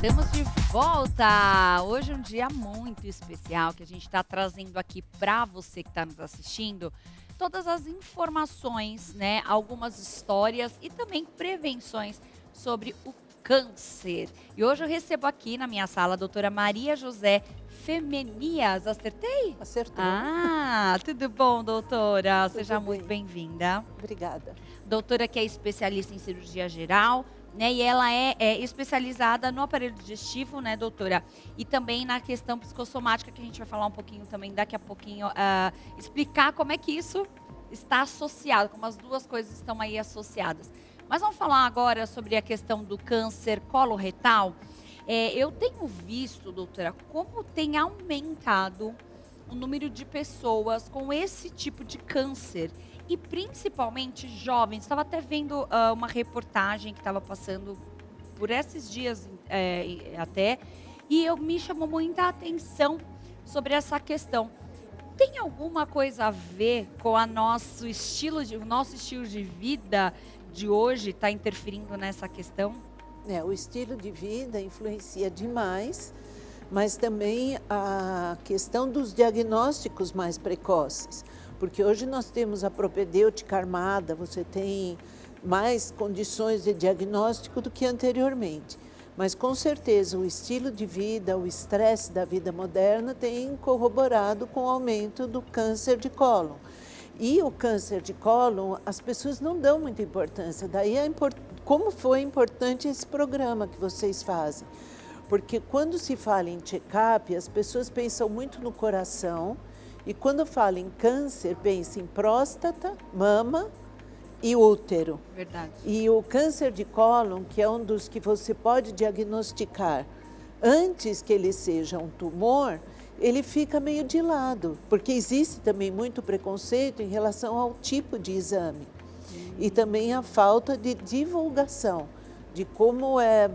Estamos de volta! Hoje é um dia muito especial que a gente está trazendo aqui para você que está nos assistindo todas as informações, né? Algumas histórias e também prevenções sobre o câncer. E hoje eu recebo aqui na minha sala a doutora Maria José Femenias. Acertei? Acertou. Tudo bom, doutora? Seja Tudo muito bem. bem-vinda. Obrigada. Doutora que é especialista em cirurgia geral, né? E ela é especializada no aparelho digestivo, né, doutora? E também na questão psicossomática, que a gente vai falar um pouquinho também daqui a pouquinho, explicar como é que isso está associado, como as duas coisas estão aí associadas. Mas vamos falar agora sobre a questão do câncer coloretal. Eu tenho visto, doutora, como tem aumentado o número de pessoas com esse tipo de câncer. E principalmente jovens. Estava até vendo uma reportagem que estava passando por esses dias até, e me chamou muita atenção sobre essa questão. Tem alguma coisa a ver com o nosso estilo de vida de hoje está interferindo nessa questão? O estilo de vida influencia demais, mas também a questão dos diagnósticos mais precoces. Porque hoje nós temos a propedêutica armada, você tem mais condições de diagnóstico do que anteriormente. Mas com certeza o estilo de vida, o estresse da vida moderna tem corroborado com o aumento do câncer de cólon. E o câncer de cólon, as pessoas não dão muita importância. Daí como foi importante esse programa que vocês fazem. Porque quando se fala em check-up, as pessoas pensam muito no coração. E quando fala em câncer, pensa em próstata, mama e útero. Verdade. E o câncer de cólon, que é um dos que você pode diagnosticar antes que ele seja um tumor, ele fica meio de lado, porque existe também muito preconceito em relação ao tipo de exame. E também a falta de divulgação, de como é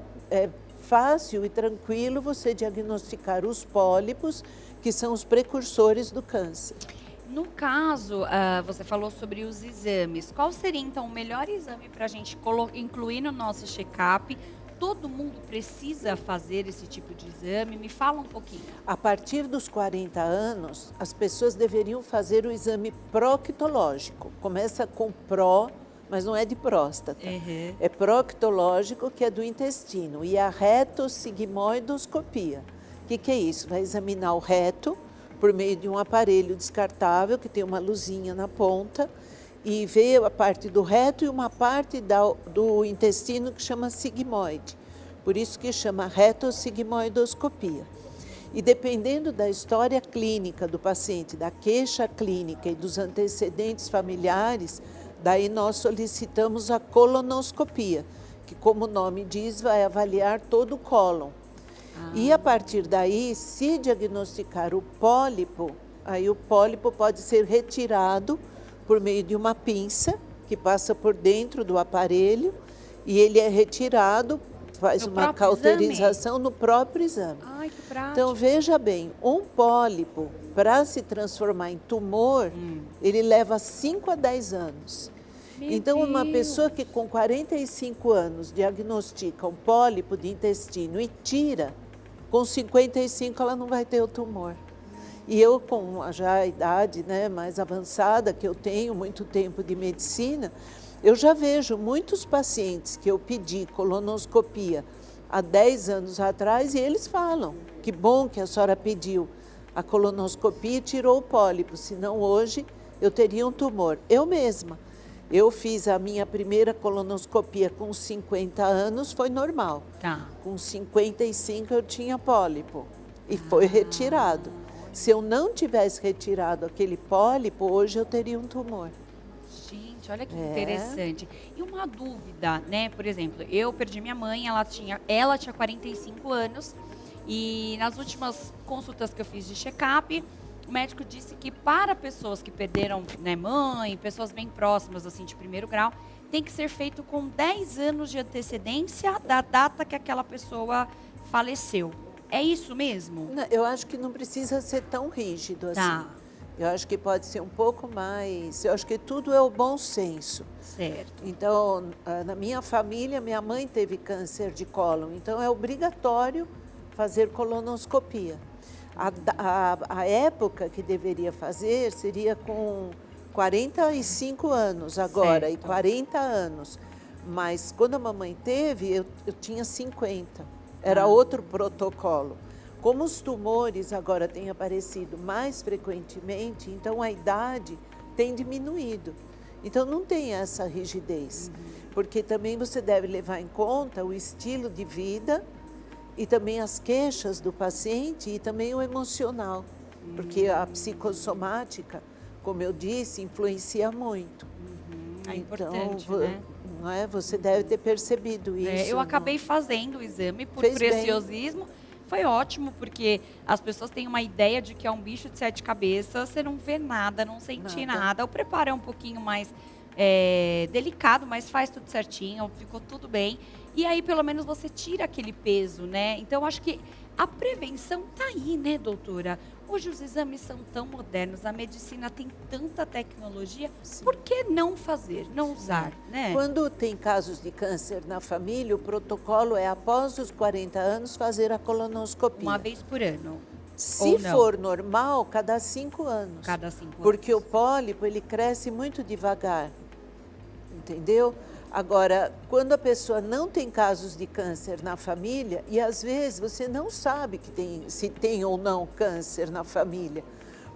fácil e tranquilo você diagnosticar os pólipos, que são os precursores do câncer. No caso, você falou sobre os exames. Qual seria, então, o melhor exame para a gente incluir no nosso check-up? Todo mundo precisa fazer esse tipo de exame? Me fala um pouquinho. A partir dos 40 anos, as pessoas deveriam fazer o exame proctológico. Começa com pró, mas não é de próstata. Uhum. É proctológico, que é do intestino, e a retossigmoidoscopia. O que é isso? Vai examinar o reto por meio de um aparelho descartável que tem uma luzinha na ponta e ver a parte do reto e uma parte do intestino que chama sigmoide. Por isso que chama retossigmoidoscopia. E dependendo da história clínica do paciente, da queixa clínica e dos antecedentes familiares, daí nós solicitamos a colonoscopia, que como o nome diz, vai avaliar todo o cólon. E a partir daí, se diagnosticar o pólipo, aí o pólipo pode ser retirado por meio de uma pinça que passa por dentro do aparelho e ele é retirado, faz uma cauterização no próprio exame. Ai, que prático. Então veja bem, um pólipo para se transformar em tumor, ele leva 5 a 10 anos. Então, uma pessoa que com 45 anos diagnostica um pólipo de intestino e tira, com 55 ela não vai ter o tumor. E eu, com já a idade mais avançada, que eu tenho muito tempo de medicina, eu já vejo muitos pacientes que eu pedi colonoscopia há 10 anos atrás e eles falam, que bom que a senhora pediu a colonoscopia e tirou o pólipo, senão hoje eu teria um tumor. Eu mesma. Eu fiz a minha primeira colonoscopia com 50 anos, foi normal. Tá. Com 55 eu tinha pólipo e foi retirado. Se eu não tivesse retirado aquele pólipo, hoje eu teria um tumor. Gente, olha que interessante. E uma dúvida, né? Por exemplo, eu perdi minha mãe, ela tinha 45 anos e nas últimas consultas que eu fiz de check-up, o médico disse que para pessoas que perderam, né, mãe, pessoas bem próximas, assim, de primeiro grau, tem que ser feito com 10 anos de antecedência da data que aquela pessoa faleceu. É isso mesmo? Eu acho que não precisa ser tão rígido assim. Tá. Eu acho que pode ser um pouco mais, eu acho que tudo é o bom senso. Certo. Então, na minha família, minha mãe teve câncer de cólon, então é obrigatório fazer colonoscopia. A época que deveria fazer seria com 45 anos agora, Certo. e 40 anos. Mas quando a mamãe teve, eu tinha 50. Era outro protocolo. Como os tumores agora têm aparecido mais frequentemente, então a idade tem diminuído. Então não tem essa rigidez, porque também você deve levar em conta o estilo de vida e também as queixas do paciente e também o emocional, porque a psicossomática, como eu disse, influencia muito. É Então, importante, né? não é? Você deve ter percebido isso. Eu acabei fazendo o exame por Fez bem. preciosismo. Foi ótimo, porque as pessoas têm uma ideia de que é um bicho de 7 cabeças, você não vê nada, não sente nada. O preparo é um pouquinho mais delicado, mas faz tudo certinho, ficou tudo bem. E aí, pelo menos, você tira aquele peso, né? Então, acho que a prevenção tá aí, né, doutora? Hoje os exames são tão modernos, a medicina tem tanta tecnologia, por que não fazer, não usar, né? Quando tem casos de câncer na família, o protocolo é, após os 40 anos, fazer a colonoscopia. Uma vez por ano. Se for normal, cada 5 anos. Cada 5 anos. Porque o pólipo, ele cresce muito devagar, entendeu? Agora, quando a pessoa não tem casos de câncer na família, e às vezes você não sabe se tem ou não câncer na família,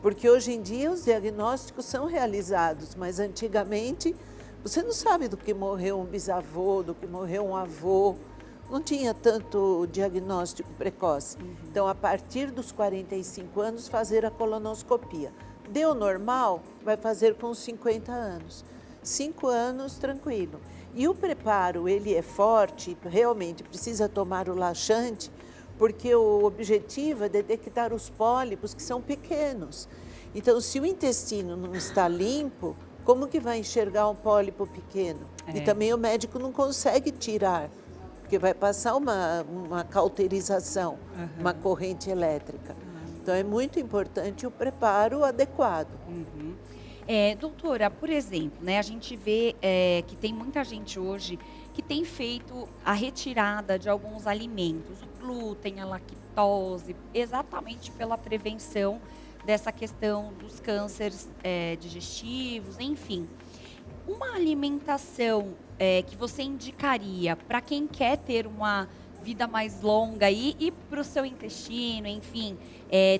porque hoje em dia os diagnósticos são realizados, mas antigamente você não sabe do que morreu um bisavô, do que morreu um avô, não tinha tanto diagnóstico precoce. Então, a partir dos 45 anos, fazer a colonoscopia. Deu normal, vai fazer com 50 anos. 5 anos, tranquilo. E o preparo, ele é forte, realmente precisa tomar o laxante, porque o objetivo é detectar os pólipos que são pequenos. Então, se o intestino não está limpo, como que vai enxergar um pólipo pequeno? E também o médico não consegue tirar, porque vai passar uma cauterização, uma corrente elétrica. Então, é muito importante o preparo adequado. Doutora, por exemplo, né, a gente vê que tem muita gente hoje que tem feito a retirada de alguns alimentos, o glúten, a lactose, exatamente pela prevenção dessa questão dos cânceres digestivos, enfim. Uma alimentação que você indicaria para quem quer ter uma vida mais longa e para o seu intestino, enfim,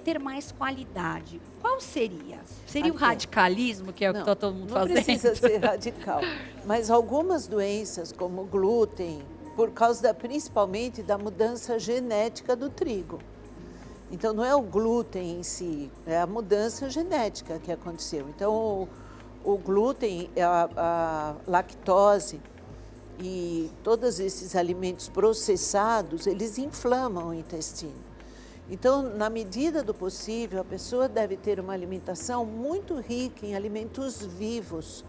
ter mais qualidade, qual seria? Seria o radicalismo, que é o que está todo mundo fazendo? Não precisa ser radical, mas algumas doenças, como o glúten, por causa principalmente da mudança genética do trigo. Então, não é o glúten em si, é a mudança genética que aconteceu. Então, o glúten, a lactose e todos esses alimentos processados, eles inflamam o intestino. Então, na medida do possível, a pessoa deve ter uma alimentação muito rica em alimentos vivos.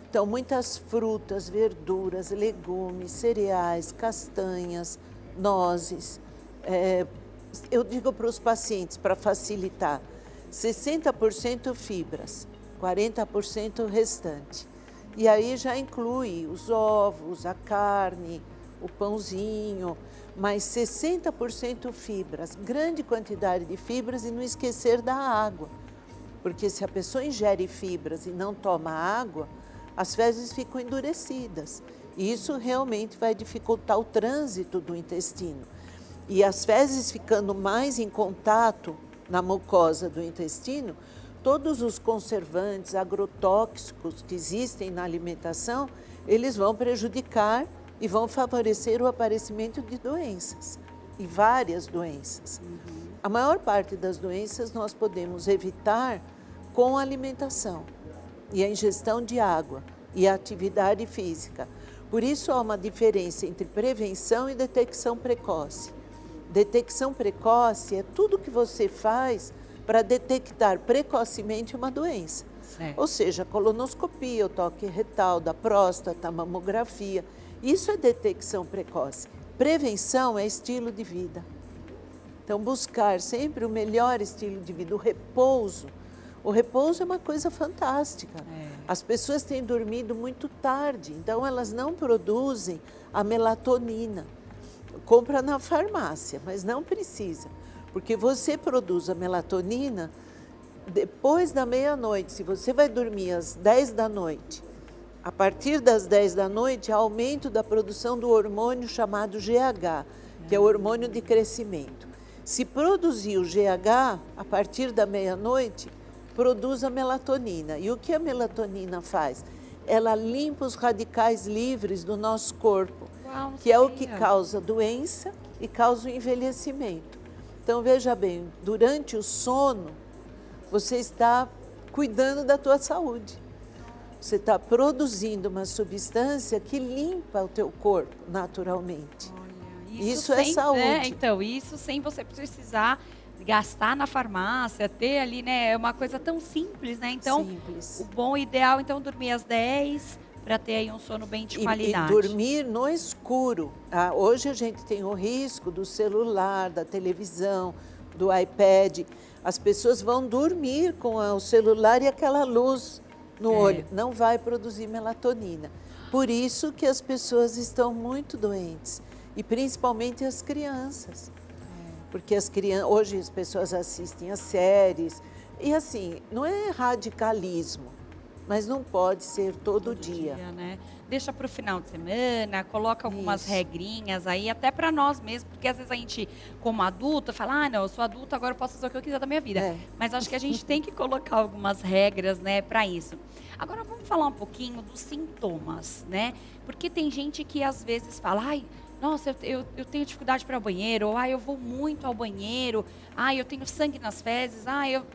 Então, muitas frutas, verduras, legumes, cereais, castanhas, nozes. Eu digo para os pacientes, para facilitar, 60% fibras, 40% o restante. E aí já inclui os ovos, a carne, o pãozinho, mas 60% fibras, grande quantidade de fibras e não esquecer da água. Porque se a pessoa ingere fibras e não toma água, as fezes ficam endurecidas. E isso realmente vai dificultar o trânsito do intestino. E as fezes ficando mais em contato na mucosa do intestino, todos os conservantes agrotóxicos que existem na alimentação, eles vão prejudicar e vão favorecer o aparecimento de doenças, e várias doenças. A maior parte das doenças nós podemos evitar com a alimentação e a ingestão de água e a atividade física. Por isso há uma diferença entre prevenção e detecção precoce. Detecção precoce é tudo que você faz para detectar precocemente uma doença. Certo. Ou seja, colonoscopia, o toque retal da próstata, a mamografia. Isso é detecção precoce. Prevenção é estilo de vida. Então, buscar sempre o melhor estilo de vida, o repouso. O repouso é uma coisa fantástica. As pessoas têm dormido muito tarde, então elas não produzem a melatonina. Compra na farmácia, mas não precisa, porque você produz a melatonina depois da meia-noite. Se você vai dormir às 10 da noite, a partir das 10 da noite, há aumento da produção do hormônio chamado GH, que é o hormônio de crescimento. Se produzir o GH, a partir da meia-noite, produz a melatonina. E o que a melatonina faz? Ela limpa os radicais livres do nosso corpo, que é o que causa doença e causa o envelhecimento. Então, veja bem, durante o sono, você está cuidando da tua saúde. Você está produzindo uma substância que limpa o teu corpo naturalmente. Olha, isso é saúde. Então, isso sem você precisar gastar na farmácia, ter ali, né? É uma coisa tão simples, né? Então, simples. O bom, ideal, então, dormir às 10 para ter aí um sono bem de qualidade. E dormir no escuro. Hoje a gente tem o risco do celular, da televisão, do iPad. As pessoas vão dormir com o celular e aquela luz no olho. Não vai produzir melatonina. Por isso que as pessoas estão muito doentes. E principalmente as crianças. Porque hoje as pessoas assistem a séries. E assim, não é radicalismo, mas não pode ser todo dia. Né? Deixa para o final de semana, coloca algumas regrinhas aí, até para nós mesmos, porque às vezes a gente, como adulta, fala, não, eu sou adulta, agora eu posso fazer o que eu quiser da minha vida. Mas acho que a gente tem que colocar algumas regras, né, para isso. Agora vamos falar um pouquinho dos sintomas, né? Porque tem gente que às vezes fala, nossa, eu tenho dificuldade para ir ao banheiro, ou eu vou muito ao banheiro, eu tenho sangue nas fezes,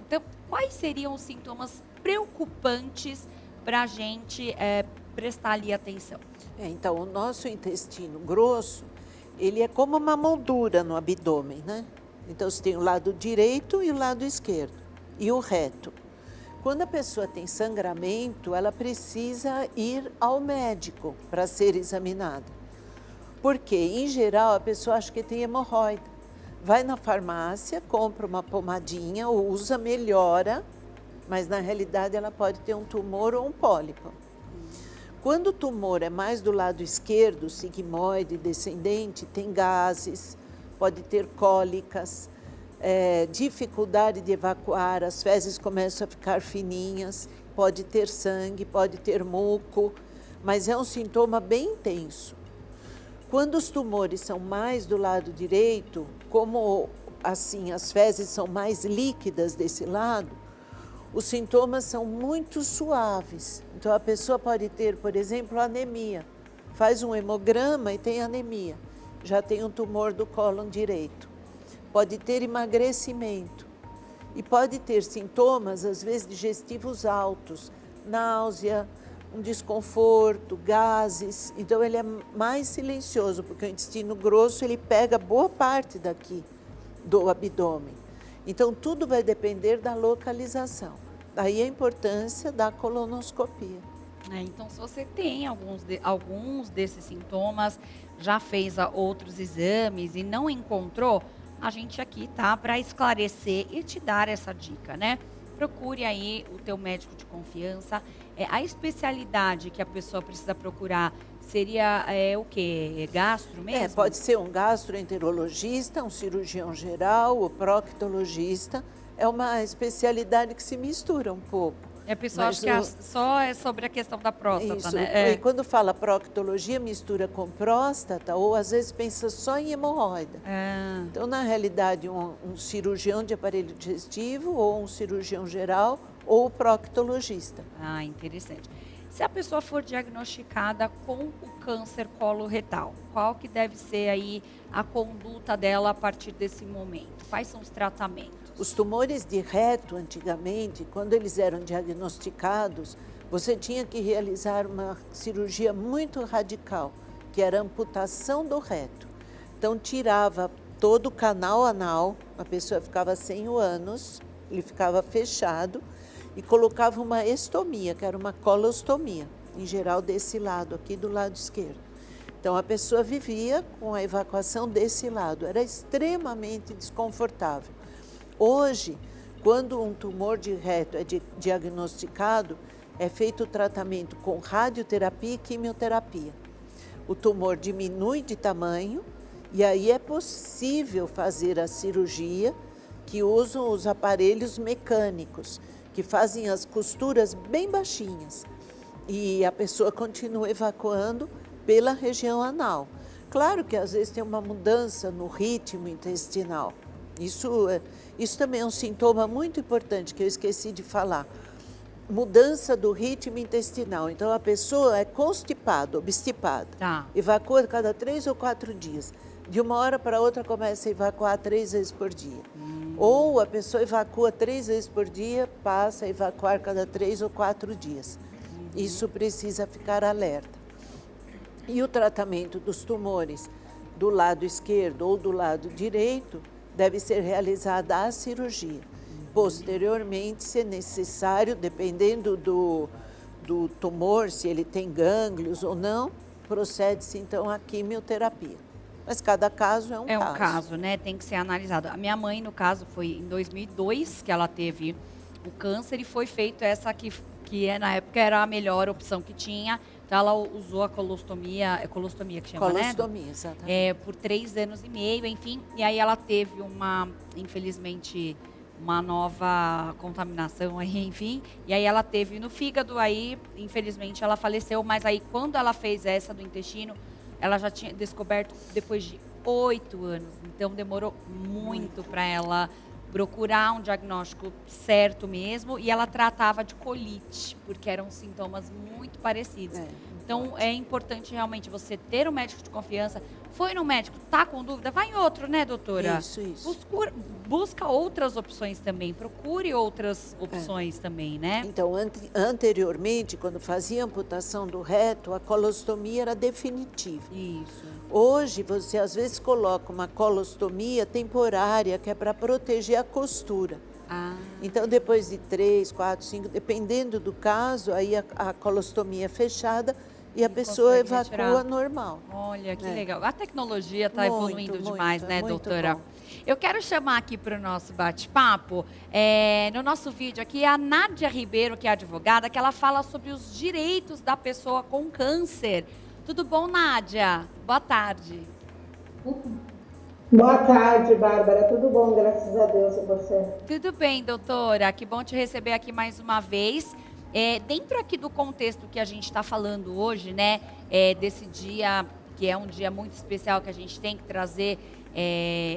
Então, quais seriam os sintomas preocupantes para a gente prestar ali atenção? Então, o nosso intestino grosso, ele é como uma moldura no abdômen, né? Então, você tem o lado direito e o lado esquerdo, e o reto. Quando a pessoa tem sangramento, ela precisa ir ao médico para ser examinada. Porque, em geral, a pessoa acha que tem hemorroida. Vai na farmácia, compra uma pomadinha, usa, melhora, mas na realidade ela pode ter um tumor ou um pólipo. Quando o tumor é mais do lado esquerdo, sigmoide, descendente, tem gases, pode ter cólicas, dificuldade de evacuar, as fezes começam a ficar fininhas, pode ter sangue, pode ter muco, mas é um sintoma bem intenso. Quando os tumores são mais do lado direito, como assim as fezes são mais líquidas desse lado, os sintomas são muito suaves. Então a pessoa pode ter, por exemplo, anemia. Faz um hemograma e tem anemia. Já tem um tumor do cólon direito. Pode ter emagrecimento. E pode ter sintomas, às vezes, digestivos altos, náusea, um desconforto, gases. Então ele é mais silencioso, porque o intestino grosso ele pega boa parte daqui do abdômen. Então tudo vai depender da localização. Daí a importância da colonoscopia. Então, se você tem alguns desses sintomas, já fez outros exames e não encontrou, a gente aqui tá para esclarecer e te dar essa dica, né? Procure aí o teu médico de confiança. A especialidade que a pessoa precisa procurar seria o quê? Gastro mesmo? Pode ser um gastroenterologista, um cirurgião geral, o proctologista. É uma especialidade que se mistura um pouco. A pessoa acha que só é sobre a questão da próstata, né? E quando fala proctologia, mistura com próstata, ou às vezes pensa só em hemorroida. Então, na realidade, um cirurgião de aparelho digestivo, ou um cirurgião geral, ou o proctologista. Interessante. Se a pessoa for diagnosticada com o câncer coloretal, qual que deve ser aí a conduta dela a partir desse momento? Quais são os tratamentos? Os tumores de reto, antigamente, quando eles eram diagnosticados, você tinha que realizar uma cirurgia muito radical, que era a amputação do reto. Então, tirava todo o canal anal, a pessoa ficava sem o ânus, ele ficava fechado, e colocava uma estomia, que era uma colostomia, em geral desse lado, aqui do lado esquerdo. Então, a pessoa vivia com a evacuação desse lado, era extremamente desconfortável. Hoje, Quando um tumor de reto é diagnosticado, é feito o tratamento com radioterapia e quimioterapia. O tumor diminui de tamanho e aí é possível fazer a cirurgia, que usam os aparelhos mecânicos, que fazem as costuras bem baixinhas. E a pessoa continua evacuando pela região anal. Claro que às vezes tem uma mudança no ritmo intestinal. Isso também é um sintoma muito importante que eu esqueci de falar. Mudança do ritmo intestinal. Então a pessoa é constipada, obstipada. Tá. Evacua cada 3 ou 4 dias. De uma hora para outra começa a evacuar 3 vezes por dia. Ou a pessoa evacua 3 vezes por dia, passa a evacuar cada 3 ou 4 dias. Isso precisa ficar alerta. E o tratamento dos tumores do lado esquerdo ou do lado direito deve ser realizada a cirurgia. Posteriormente, se necessário, dependendo do tumor, se ele tem gânglios ou não, procede-se então à quimioterapia. Mas cada caso é um caso. É um caso, né? Tem que ser analisado. A minha mãe, no caso, foi em 2002 que ela teve o câncer e foi feito essa que na época era a melhor opção que tinha. Então ela usou a colostomia, é colostomia que chama, colostomia, né? Exatamente. Por 3 anos e meio, enfim. E aí ela teve infelizmente, uma nova contaminação aí, enfim. E aí ela teve no fígado, aí, infelizmente, ela faleceu. Mas aí, quando ela fez essa do intestino, ela já tinha descoberto depois de 8 anos. Então, demorou muito para ela procurar um diagnóstico certo mesmo. E ela tratava de colite, porque eram sintomas muito parecidos. Então, é importante realmente você ter um médico de confiança. Foi no médico, tá com dúvida? Vai em outro, né, doutora? Isso. Busca outras opções também. Procure outras opções também, né? Então, anteriormente, quando fazia amputação do reto, a colostomia era definitiva. Isso. Hoje, você às vezes coloca uma colostomia temporária, que é para proteger a costura. Então, depois de 3, 4, 5, dependendo do caso, aí a colostomia é fechada e a pessoa evacua normal. Olha, que legal. A tecnologia está evoluindo demais, né, doutora? Bom. Eu quero chamar aqui para o nosso bate-papo, no nosso vídeo aqui, a Nádia Ribeiro, que é advogada, que ela fala sobre os direitos da pessoa com câncer. Tudo bom, Nádia? Boa tarde. Boa tarde, Bárbara. Tudo bom, graças a Deus, e você? Tudo bem, doutora. Que bom te receber aqui mais uma vez. Dentro aqui do contexto que a gente está falando hoje, né, desse dia, que é um dia muito especial, que a gente tem que trazer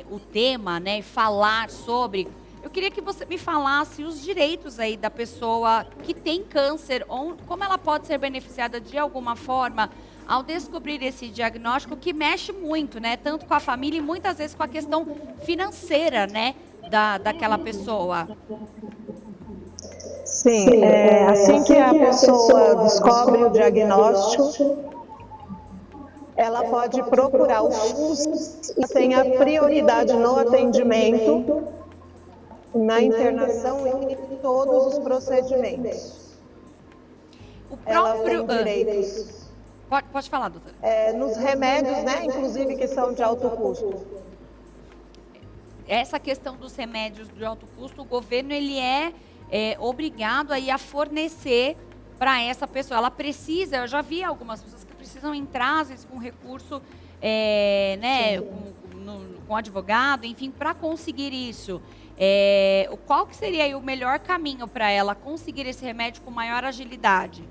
o tema, né, e falar sobre... Eu queria que você me falasse os direitos aí da pessoa que tem câncer, como ela pode ser beneficiada de alguma forma ao descobrir esse diagnóstico que mexe muito, né? Tanto com a família e muitas vezes com a questão financeira, né? Daquela pessoa. Sim, assim que a pessoa descobre o diagnóstico, ela pode procurar o SUS e tem a prioridade no atendimento, na internação e em todos os procedimentos. O próprio... Ela tem direitos. Pode falar, doutora. Nos remédios, né, inclusive, que são de alto custo. Essa questão dos remédios de alto custo, o governo ele é obrigado aí a fornecer para essa pessoa. Ela precisa, eu já vi algumas pessoas que precisam entrar, às vezes, com recurso, né, com advogado, enfim, para conseguir isso. Qual que seria aí o melhor caminho para ela conseguir esse remédio com maior agilidade?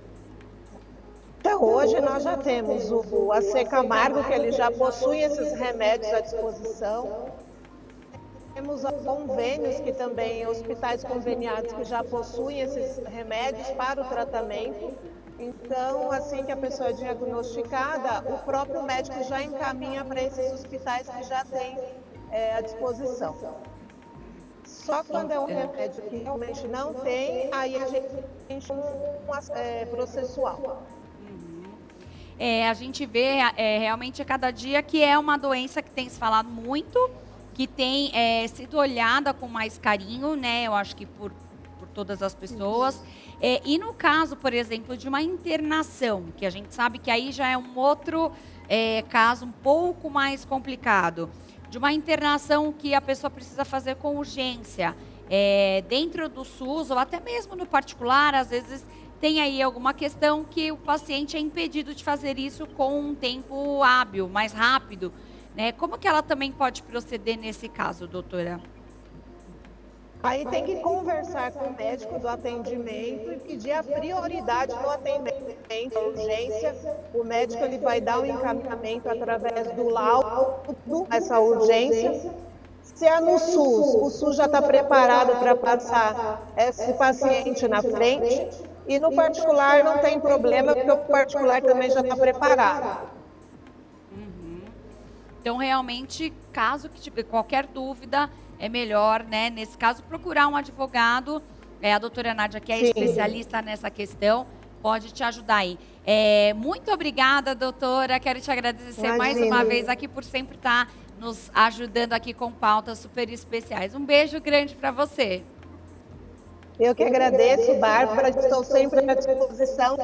Então, hoje nós já temos o AC Camargo, que ele já possui esses remédios à disposição. Temos convênios que também, hospitais conveniados que já possuem esses remédios para o tratamento. Então, assim que a pessoa é diagnosticada, o próprio médico já encaminha para esses hospitais que já têm à disposição. Só quando é um remédio que realmente não tem, aí a gente tem processual. A gente vê realmente a cada dia que é uma doença que tem se falado muito, que tem sido olhada com mais carinho, né? Eu acho que por todas as pessoas. E no caso, por exemplo, de uma internação, que a gente sabe que aí já é um outro caso um pouco mais complicado. De uma internação que a pessoa precisa fazer com urgência. dentro do SUS ou até mesmo no particular, às vezes tem aí alguma questão que o paciente é impedido de fazer isso com um tempo hábil, mais rápido, né? Como que ela também pode proceder nesse caso, doutora? Aí tem que conversar com o médico do atendimento e pedir a prioridade no atendimento, a urgência. O médico ele vai dar um encaminhamento através do laudo, essa urgência. Se é no SUS, o SUS já está preparado para passar esse paciente na frente. E no particular não tem problema, porque o particular também já está preparado. Então, realmente, caso que tiver qualquer dúvida, é melhor, né, nesse caso, procurar um advogado. A doutora Nádia, que é especialista nessa questão, pode te ajudar aí. Muito obrigada, doutora. Quero te agradecer mais uma vez aqui por sempre estar nos ajudando aqui com pautas super especiais. Um beijo grande para você. Eu que agradeço, Bárbara. Estou sempre à disposição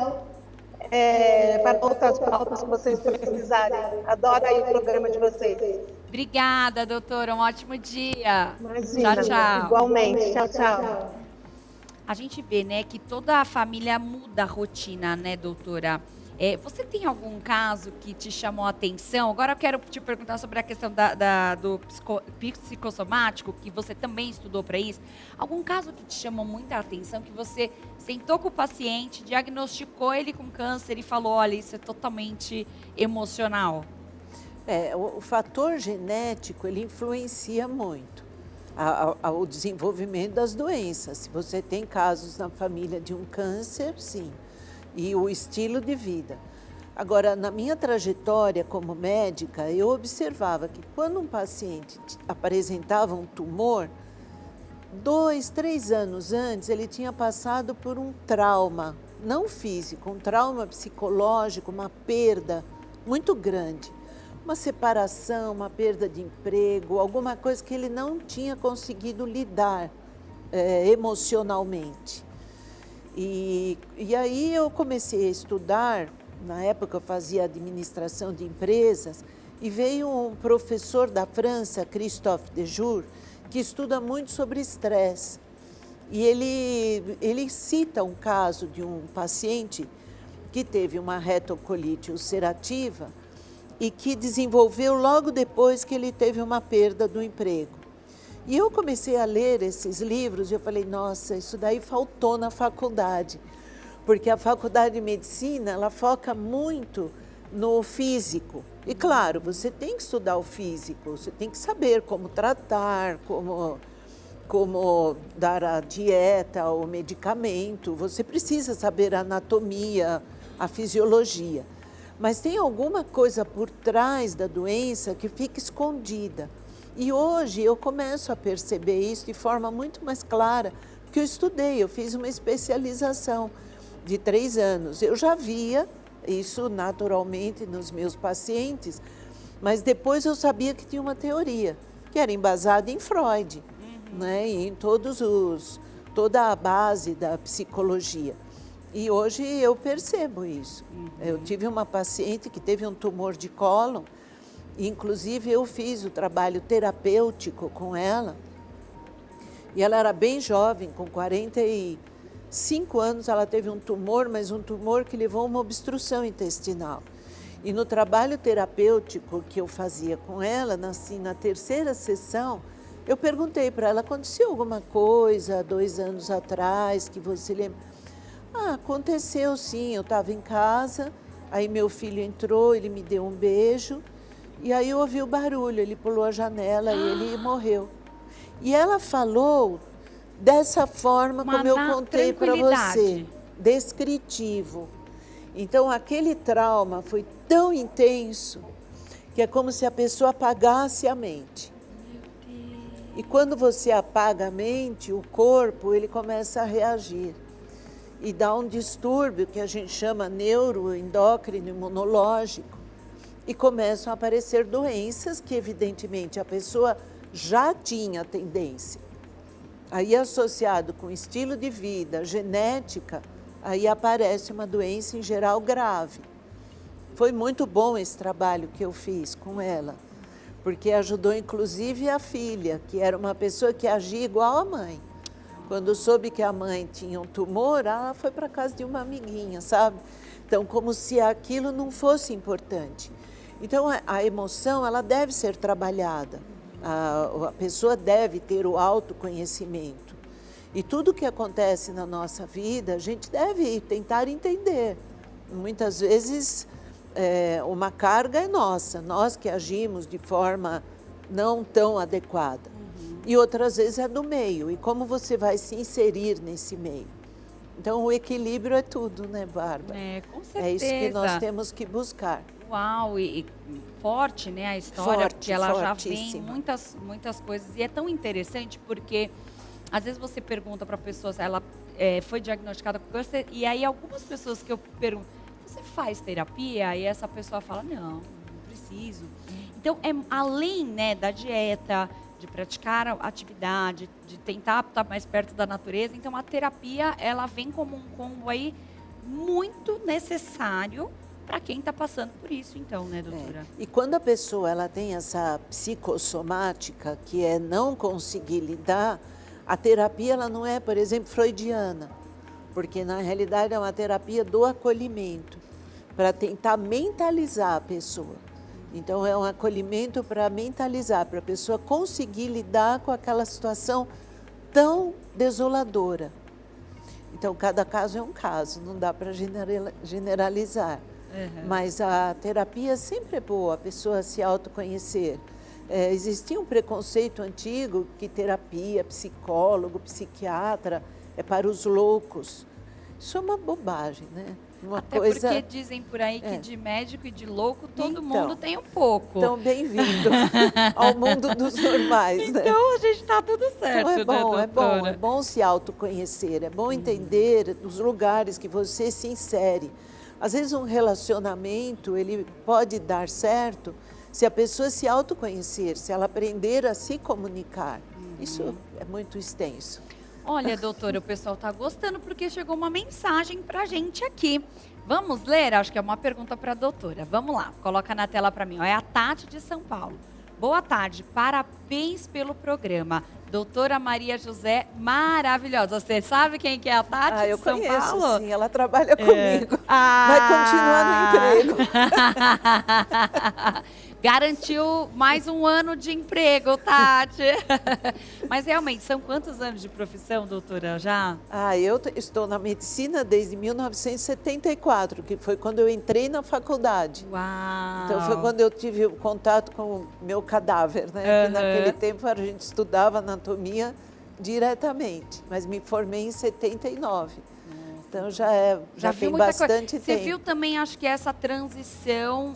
para outras pautas que vocês precisarem. Adoro aí o programa de vocês. Obrigada, doutora. Um ótimo dia. Imagina, tchau, tchau. Igualmente. Tchau, tchau. A gente vê, né, que toda a família muda a rotina, né, doutora? Você tem algum caso que te chamou a atenção? Agora eu quero te perguntar sobre a questão do psicossomático, que você também estudou para isso. Algum caso que te chamou muita atenção, que você sentou com o paciente, diagnosticou ele com câncer e falou, olha, isso é totalmente emocional? O fator genético, ele influencia muito o desenvolvimento das doenças. Se você tem casos na família de um câncer, sim. E o estilo de vida. Agora, na minha trajetória como médica, eu observava que quando um paciente apresentava um tumor, 2, 3 anos antes, ele tinha passado por um trauma, não físico, um trauma psicológico, uma perda muito grande. Uma separação, uma perda de emprego, alguma coisa que ele não tinha conseguido lidar emocionalmente. E aí eu comecei a estudar, na época eu fazia administração de empresas, e veio um professor da França, Christophe Dejour, que estuda muito sobre estresse. E ele cita um caso de um paciente que teve uma retocolite ulcerativa e que desenvolveu logo depois que ele teve uma perda do emprego. E eu comecei a ler esses livros e eu falei, nossa, isso daí faltou na faculdade, porque a faculdade de medicina, ela foca muito no físico. E claro, você tem que estudar o físico, você tem que saber como tratar, como dar a dieta, o medicamento, você precisa saber a anatomia, a fisiologia. Mas tem alguma coisa por trás da doença que fica escondida. E hoje eu começo a perceber isso de forma muito mais clara, porque eu estudei, eu fiz uma especialização de 3 anos. Eu já via isso naturalmente nos meus pacientes, mas depois eu sabia que tinha uma teoria, que era embasada em Freud, né, e em toda a base da psicologia. E hoje eu percebo isso. Eu tive uma paciente que teve um tumor de cólon, inclusive eu fiz o trabalho terapêutico com ela, e ela era bem jovem, com 45 anos, ela teve um tumor, mas um tumor que levou a uma obstrução intestinal. E no trabalho terapêutico que eu fazia com ela, na 3ª sessão, eu perguntei para ela, aconteceu alguma coisa 2 anos atrás que você lembra? Aconteceu sim, eu estava em casa, aí meu filho entrou, ele me deu um beijo, e aí eu ouvi o barulho, ele pulou a janela e ele morreu. E ela falou dessa forma como eu contei para você, descritivo. Então aquele trauma foi tão intenso que é como se a pessoa apagasse a mente. E quando você apaga a mente, o corpo ele começa a reagir. E dá um distúrbio que a gente chama neuroendócrino imunológico. E começam a aparecer doenças que, evidentemente, a pessoa já tinha tendência. Aí, associado com estilo de vida, genética, aí aparece uma doença, em geral, grave. Foi muito bom esse trabalho que eu fiz com ela, porque ajudou, inclusive, a filha, que era uma pessoa que agia igual a mãe. Quando soube que a mãe tinha um tumor, ela foi para casa de uma amiguinha, sabe? Então, como se aquilo não fosse importante. Então, a emoção, ela deve ser trabalhada. A pessoa deve ter o autoconhecimento. E tudo que acontece na nossa vida, a gente deve tentar entender. Muitas vezes, uma carga é nossa, nós que agimos de forma não tão adequada. E outras vezes é do meio, e como você vai se inserir nesse meio. Então, o equilíbrio é tudo, né, Bárbara? Com certeza. É isso que nós temos que buscar. Uau, e forte, né, a história, porque ela já vem fortíssima. muitas coisas. E é tão interessante porque, às vezes você pergunta para a pessoa se ela foi diagnosticada com câncer, e aí algumas pessoas que eu pergunto, você faz terapia? E essa pessoa fala, não preciso. Então, além, né, da dieta, de praticar a atividade, de tentar estar mais perto da natureza, então a terapia, ela vem como um combo aí muito necessário para quem está passando por isso, então, né, doutora? E quando a pessoa ela tem essa psicossomática, que é não conseguir lidar, a terapia ela não é, por exemplo, freudiana, porque na realidade é uma terapia do acolhimento, para tentar mentalizar a pessoa. Então é um acolhimento para mentalizar, para a pessoa conseguir lidar com aquela situação tão desoladora. Então cada caso é um caso, não dá para generalizar. Mas a terapia sempre é boa, a pessoa se autoconhecer. Existia um preconceito antigo que terapia, psicólogo, psiquiatra é para os loucos. Isso é uma bobagem, né? Até porque dizem por aí que de médico e de louco todo mundo tem um pouco. Então, bem-vindo ao mundo dos normais, né? Então a gente está tudo certo, então, né, doutora? é bom se autoconhecer, é bom entender os lugares que você se insere. Às vezes um relacionamento, ele pode dar certo se a pessoa se autoconhecer, se ela aprender a se comunicar. Isso é muito extenso. Olha, doutora, o pessoal está gostando porque chegou uma mensagem para a gente aqui. Vamos ler? Acho que é uma pergunta para a doutora. Vamos lá, coloca na tela para mim. É a Tati de São Paulo. Boa tarde, parabéns pelo programa. Doutora Maria José, maravilhosa. Você sabe quem que é a Tati eu de São conheço, Paulo? sim, ela trabalha comigo. Vai continuar no emprego. Garantiu mais um ano de emprego, Tati. Mas realmente, são quantos anos de profissão, doutora, já? Eu estou na medicina desde 1974, que foi quando eu entrei na faculdade. Uau! Então foi quando eu tive o contato com o meu cadáver, né? Que naquele tempo a gente estudava anatomia diretamente, mas me formei em 79. Então já tem bastante tempo. Você viu também, acho que essa transição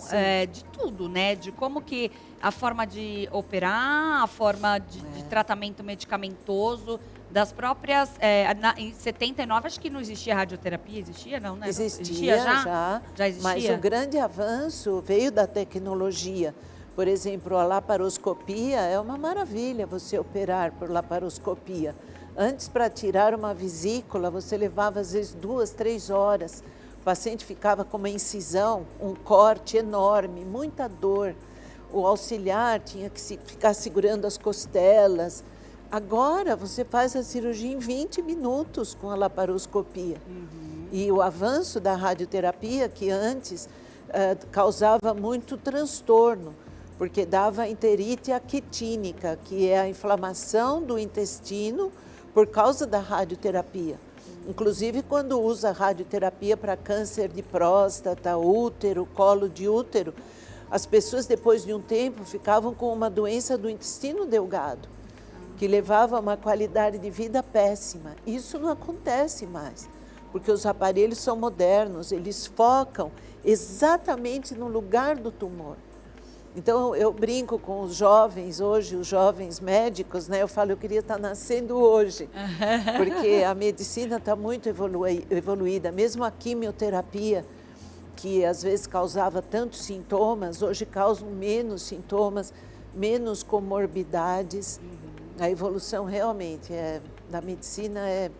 de tudo, né? De como que a forma de operar, a forma de tratamento medicamentoso, das próprias... em 79, acho que não existia radioterapia, existia não, né? Existia já existia? Mas o grande avanço veio da tecnologia. Por exemplo, a laparoscopia é uma maravilha você operar por laparoscopia. Antes, para tirar uma vesícula, você levava às vezes 2, 3 horas. O paciente ficava com uma incisão, um corte enorme, muita dor. O auxiliar tinha que ficar segurando as costelas. Agora, você faz a cirurgia em 20 minutos com a laparoscopia. E o avanço da radioterapia, que antes causava muito transtorno, porque dava enterite actínica, que é a inflamação do intestino por causa da radioterapia. Inclusive, quando usa radioterapia para câncer de próstata, útero, colo de útero, as pessoas, depois de um tempo, ficavam com uma doença do intestino delgado, que levava a uma qualidade de vida péssima. Isso não acontece mais, porque os aparelhos são modernos, eles focam exatamente no lugar do tumor. Então, eu brinco com os jovens hoje, os jovens médicos, né? Eu falo, eu queria estar nascendo hoje, porque a medicina está muito evoluída. Mesmo a quimioterapia, que às vezes causava tantos sintomas, hoje causam menos sintomas, menos comorbidades. A evolução realmente da medicina é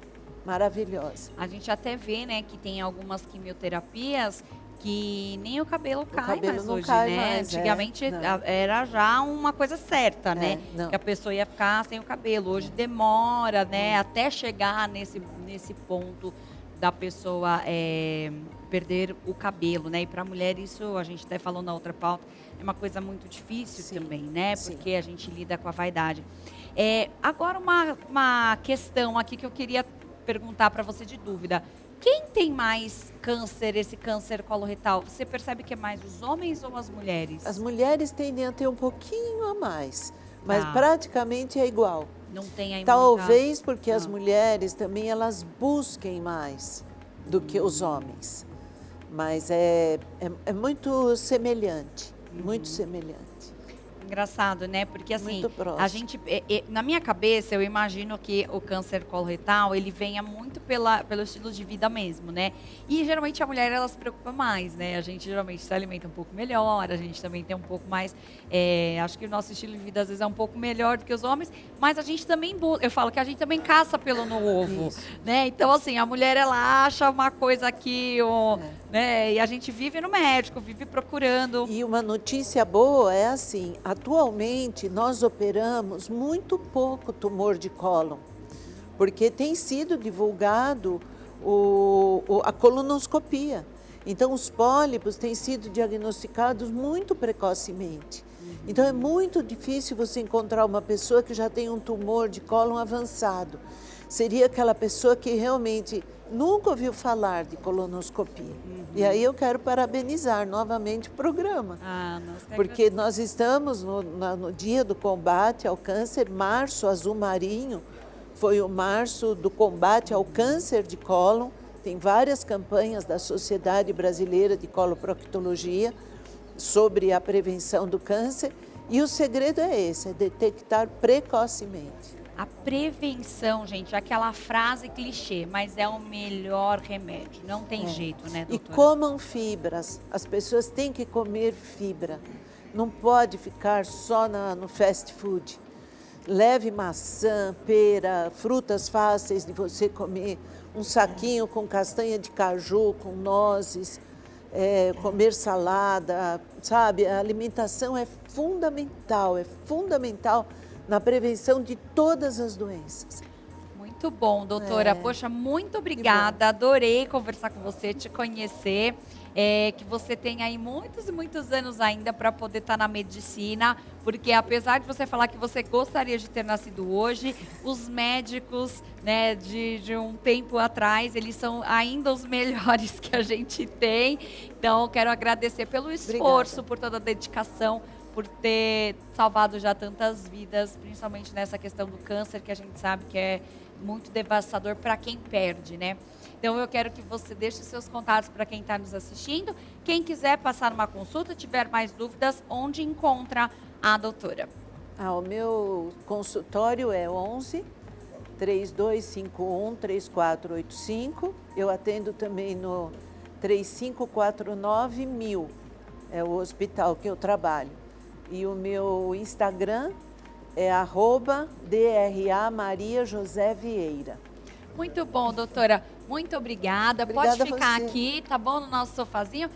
maravilhosa. A gente até vê, né, que tem algumas quimioterapias que nem o cabelo cai cabelo mais não hoje, cai né? mais, Antigamente não. era já uma coisa certa, né? Não. Que a pessoa ia ficar sem o cabelo. Hoje demora, né? Até chegar nesse ponto da pessoa perder o cabelo, né? E para a mulher isso, a gente até falou na outra pauta, é uma coisa muito difícil também, né? Porque a gente lida com a vaidade. Agora uma questão aqui que eu queria perguntar para você de dúvida. Quem tem mais câncer, esse câncer coloretal? Você percebe que é mais os homens ou as mulheres? As mulheres tendem a ter um pouquinho a mais, mas praticamente é igual. Não tem aí Talvez porque as mulheres também elas busquem mais do que os homens. Mas é muito semelhante, muito semelhante. Engraçado, né? Porque assim, Muito próximo. a gente, na minha cabeça, eu imagino que o câncer coloretal, ele venha muito pelo estilo de vida mesmo, né? E geralmente a mulher, ela se preocupa mais, né? A gente geralmente se alimenta um pouco melhor, a gente também tem um pouco mais, acho que o nosso estilo de vida às vezes é um pouco melhor do que os homens, mas a gente também, eu falo que a gente também caça pelo no ovo, né? Então assim, a mulher, ela acha uma coisa aqui, né? E a gente vive no médico, vive procurando. E uma notícia boa é assim, atualmente nós operamos muito pouco tumor de cólon, porque tem sido divulgado a colonoscopia. Então os pólipos têm sido diagnosticados muito precocemente. Então é muito difícil você encontrar uma pessoa que já tem um tumor de cólon avançado. Seria aquela pessoa que realmente nunca ouviu falar de colonoscopia. E aí eu quero parabenizar novamente o programa. Porque nós estamos no dia do combate ao câncer, março azul marinho, foi o março do combate ao câncer de cólon. Tem várias campanhas da Sociedade Brasileira de Coloproctologia sobre a prevenção do câncer. E o segredo é esse, é detectar precocemente. A prevenção, gente, é aquela frase clichê, mas é o melhor remédio. Não tem jeito, né, doutora? E comam fibras. As pessoas têm que comer fibra. Não pode ficar só no fast food. Leve maçã, pera, frutas fáceis de você comer. Um saquinho com castanha de caju, com nozes. Comer salada, sabe? A alimentação é fundamental na prevenção de todas as doenças. Muito bom, doutora. Poxa, muito obrigada. Adorei conversar com você, te conhecer. Que você tenha aí muitos e muitos anos ainda para poder estar na medicina, porque apesar de você falar que você gostaria de ter nascido hoje, os médicos, né, de um tempo atrás, eles são ainda os melhores que a gente tem. Então, eu quero agradecer pelo esforço, por toda a dedicação, por ter salvado já tantas vidas, principalmente nessa questão do câncer, que a gente sabe que é muito devastador para quem perde, né? Então, eu quero que você deixe seus contatos para quem está nos assistindo. Quem quiser passar uma consulta, tiver mais dúvidas, onde encontra a doutora? O meu consultório é 11 3251 3485. Eu atendo também no 3549 1000. É o hospital que eu trabalho. E o meu Instagram é @DRA Maria José Vieira. Muito bom, doutora. Muito obrigada. Obrigada Pode ficar a você. aqui, tá bom, no nosso sofazinho.